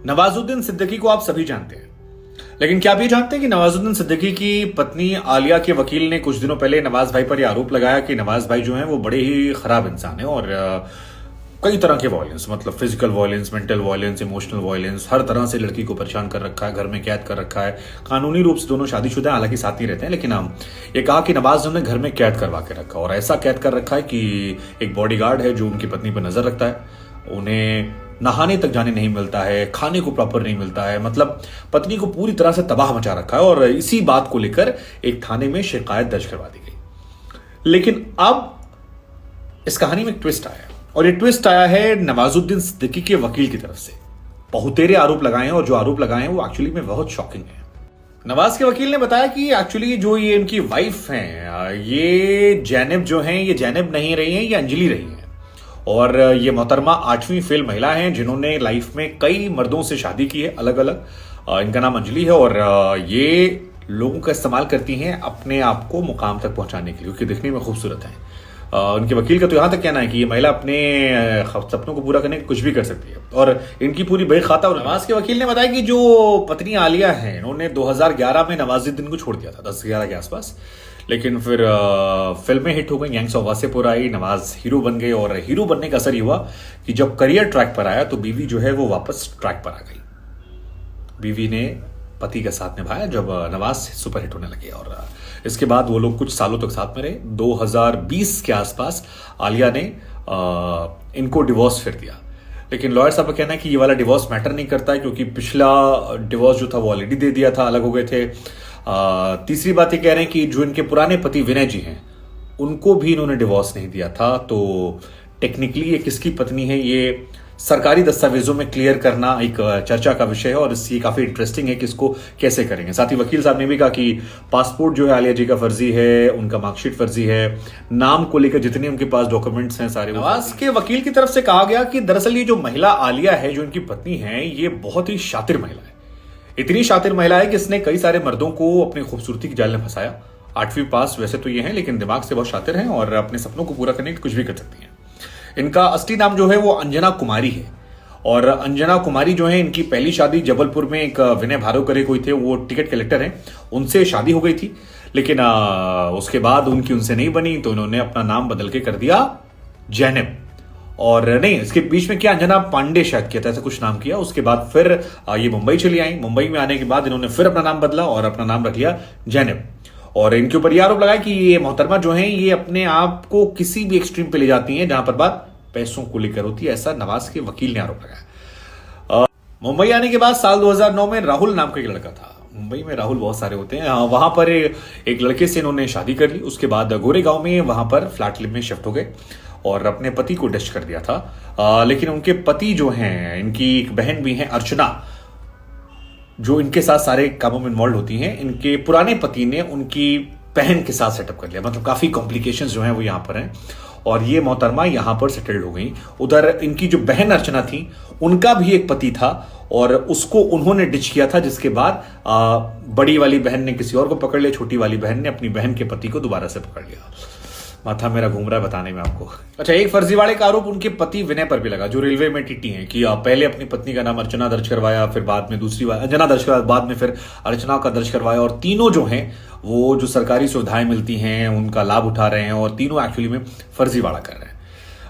नवाजुद्दीन सिद्दीकी को आप सभी जानते हैं, लेकिन क्या आप ये जानते हैं कि नवाजुद्दीन सिद्दीकी की पत्नी आलिया के वकील ने कुछ दिनों पहले नवाज भाई पर यह आरोप लगाया कि नवाज भाई जो हैं वो बड़े ही खराब इंसान हैं और कई तरह के वायलेंस, मतलब physical violence, mental violence, emotional violence, हर तरह से लड़की को परेशान कर रखा है, घर में कैद कर रखा है। कानूनी रूप से दोनों शादीशुदा हैं, हालांकि साथ नहीं रहते हैं, लेकिन ये कहा कि नवाज ने घर में कैद करवा के रखा और ऐसा कैद कर रखा है कि एक बॉडीगार्ड है जो उनकी पत्नी पर नजर रखता है, उन्हें नहाने तक जाने नहीं मिलता है, खाने को प्रॉपर नहीं मिलता है, मतलब पत्नी को पूरी तरह से तबाह मचा रखा है। और इसी बात को लेकर एक थाने में शिकायत दर्ज करवा दी गई। लेकिन अब इस कहानी में एक ट्विस्ट आया, और ये ट्विस्ट आया है नवाजुद्दीन सिद्दीकी के वकील की तरफ से। बहुतेरे आरोप लगाए हैं और जो आरोप लगाए हैं वो एक्चुअली में बहुत शॉकिंग है। नवाज के वकील ने बताया कि एक्चुअली जो ये इनकी वाइफ हैं, ये जैनब जो हैं, ये जैनब नहीं रही हैं, ये अंजलि रही हैं। और ये मोहतरमा 8वीं फेल महिला हैं जिन्होंने लाइफ में कई मर्दों से शादी की है अलग अलग। इनका नाम अंजलि है और ये लोगों का इस्तेमाल करती हैं अपने आप को मुकाम तक पहुंचाने के लिए, क्योंकि दिखने में खूबसूरत है। उनके वकील का तो यहां तक कहना है कि ये महिला अपने सपनों को पूरा करने के कुछ भी कर सकती है और इनकी पूरी बड़ी खाता। और नवाज के वकील ने बताया कि जो पत्नी आलिया है, इन्होंने 2011 में नवाजुद्दीन को छोड़ दिया था, 10-11 के आसपास। लेकिन फिर फिल्में हिट हो गई, gangs of Wasseypur I, Nawaz hero बन गए और हीरो बनने का असर ये हुआ कि जब करियर ट्रैक पर आया तो बीवी जो है वो वापस ट्रैक पर आ गई। बीवी ने पति का साथ निभाया जब नवाज सुपरहिट होने लगे और इसके बाद वो लोग कुछ सालों तक साथ में रहे। 2020 के आसपास आलिया ने इनको डिवोर्स फिर दिया, लेकिन लॉयर साहब का कहना है कि ये वाला डिवोर्स मैटर नहीं करता है, क्योंकि पिछला डिवोर्स जो था वो ऑलरेडी दे दिया था, अलग हो गए थे। तीसरी बात ये कह रहे हैं कि जो इनके पुराने पति विनय जी हैं, उनको भी इन्होंने डिवोर्स नहीं दिया था। तो टेक्निकली ये किसकी पत्नी है, ये सरकारी दस्तावेजों में क्लियर करना एक चर्चा का विषय है और ये काफी इंटरेस्टिंग है कि इसको कैसे करेंगे। साथ ही वकील साहब ने भी कहा कि पासपोर्ट जो है आलिया जी का फर्जी है, उनका मार्कशीट फर्जी है, नाम को लेकर जितने उनके पास डॉक्यूमेंट्स हैं सारे। नवाज के वकील की तरफ से कहा गया कि दरअसल ये जो महिला आलिया है, जो इनकी पत्नी है, ये बहुत ही शातिर महिला है। इतनी शातिर महिला है कि इसने कई सारे मर्दों को अपनी खूबसूरती की जाल में फंसाया। 8वीं पास वैसे तो ये है, लेकिन दिमाग से बहुत शातिर हैं और अपने सपनों को पूरा करने के कुछ भी कर सकती हैं। इनका असली नाम जो है वो अंजना कुमारी है और अंजना कुमारी जो है, इनकी पहली शादी जबलपुर में एक विनय भारोकरे कोई थे, वो टिकट कलेक्टर हैं, उनसे शादी हो गई थी। लेकिन उसके बाद उनकी उनसे नहीं बनी तो इन्होंने अपना नाम बदल के कर दिया जैनब। और नहीं, इसके बीच में क्या अंजना पांडे शायद किया था, ऐसा कुछ नाम किया। उसके बाद फिर ये मुंबई चली आई। मुंबई में आने के बाद इन्होंने फिर अपना नाम बदला और अपना नाम रख लिया जैनब। और इनके ऊपर यह आरोप लगाया कि ये मोहतरमा जो है, ये अपने आप को किसी भी एक्सट्रीम पे ले जाती हैं जहां पर बात पैसों को लेकर होती है, ऐसा नवाज के वकील ने आरोप लगाया। मुंबई आने के बाद साल 2009 में राहुल नाम का एक लड़का था। मुंबई में राहुल बहुत सारे होते हैं। वहां पर एक लड़के से इन्होंने शादी कर ली। उसके बाद गोरेगांव में वहां पर फ्लैट में शिफ्ट हो गए और अपने पति को डिश कर दिया था। लेकिन उनके पति जो हैं, इनकी एक बहन भी है अर्चना, जो इनके साथ सारे कामों में इन्वॉल्व होती हैं। इनके पुराने पति ने उनकी बहन के साथ सेटअप कर लिया, मतलब काफी कॉम्प्लिकेशंस जो हैं वो यहां पर हैं और ये मोहतरमा यहां पर सेटल्ड हो गई। उधर इनकी जो बहन अर्चना थी, उनका भी एक पति था और उसको उन्होंने डिच किया था, जिसके बाद बड़ी वाली बहन ने किसी और को पकड़ लिया, छोटी वाली बहन ने अपनी बहन के पति को दोबारा से पकड़ लिया। माथा मेरा घूम रहा है बताने में आपको। अच्छा, एक फर्जीवाड़े का आरोप उनके पति विनय पर भी लगा, जो रेलवे में टीटी हैं, कि पहले अपनी पत्नी का नाम अर्चना दर्ज करवाया, फिर बाद में दूसरी बार अंजना दर्ज करवाया, बाद में फिर अर्चना का दर्ज करवाया। और तीनों जो हैं वो जो सरकारी सुविधाएं मिलती हैं उनका लाभ उठा रहे हैं और तीनों एक्चुअली में फर्जीवाड़ा कर रहे हैं।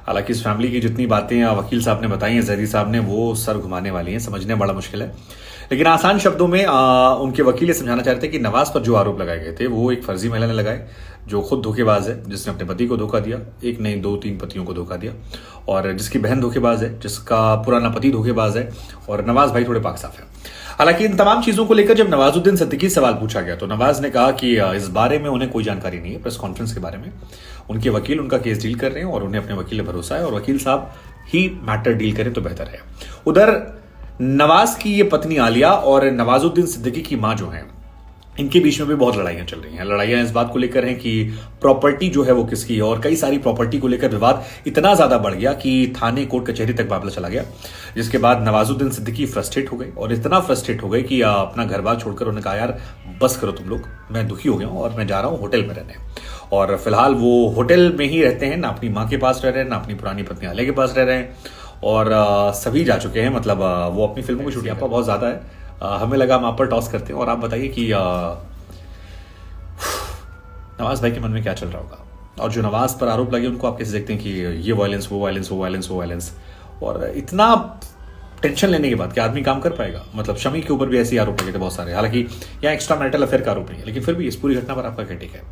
हालांकि इस फैमिली की जितनी बातें वकील साहब ने बताई हैं, जहरी साहब ने, वो सर घुमाने वाली हैं, समझने बड़ा मुश्किल है। लेकिन आसान शब्दों में उनके वकील ये समझाना चाह रहे थे कि नवाज पर जो आरोप लगाए गए थे वो एक फर्जी महिला ने लगाए, जो खुद धोखेबाज है, जिसने अपने पति को धोखा दिया, एक नहीं 2-3 पतियों को धोखा दिया, और जिसकी बहन धोखेबाज है, जिसका पुराना पति धोखेबाज है, और नवाज भाई थोड़े पाक साफ है। हालांकि इन तमाम चीजों को लेकर जब नवाजुद्दीन सिद्दीकी से सवाल पूछा गया तो नवाज ने कहा कि इस बारे में उन्हें कोई जानकारी नहीं है। प्रेस कॉन्फ्रेंस के बारे में उनके वकील उनका केस डील कर रहे हैं और उन्हें अपने वकील पर भरोसा है और वकील साहब ही मैटर डील करें तो बेहतर है। उधर नवाज की ये पत्नी आलिया और नवाजुद्दीन सिद्दीकी की मां जो है, इनके बीच में भी बहुत लड़ाइयां चल रही हैं। लड़ाइयां इस बात को लेकर हैं कि प्रॉपर्टी जो है वो किसकी है, और कई सारी प्रॉपर्टी को लेकर विवाद इतना ज्यादा बढ़ गया कि थाने कोर्ट कचहरी तक मामला चला गया। जिसके बाद नवाजुद्दीन सिद्दीकी फ्रस्ट्रेट हो गए और इतना फ्रस्ट्रेट हो गए कि अपना घर बार छोड़कर उन्होंने कहा, यार बस करो तुम लोग, मैं दुखी हो गया हूं और मैं जा रहा हूं होटल में रहने। और फिलहाल वो होटल में ही रहते हैं, ना अपनी माँ के पास रह रहे हैं, ना अपनी पुरानी पत्नी आलिया के पास रह रहे हैं। और सभी जा चुके हैं, मतलब वो अपनी फिल्मों की शूटिंग आपका बहुत ज़्यादा है। हमें लगा हम आप पर टॉस करते हैं और आप बताइए कि नवाज भाई के मन में क्या चल रहा होगा, और जो नवाज पर आरोप लगे उनको आप कैसे देखते हैं कि ये वायलेंस वो वायलेंस वो वायलेंस वो वायलेंस, और इतना टेंशन लेने के बाद क्या आदमी काम कर पाएगा? मतलब शमी के ऊपर भी ऐसे आरोप लगे थे बहुत सारे, हालांकि यहाँ एक्स्ट्रा मैरिटल अफेयर का आरोप नहीं है, लेकिन फिर भी इस पूरी घटना पर आपका क्या टेक है?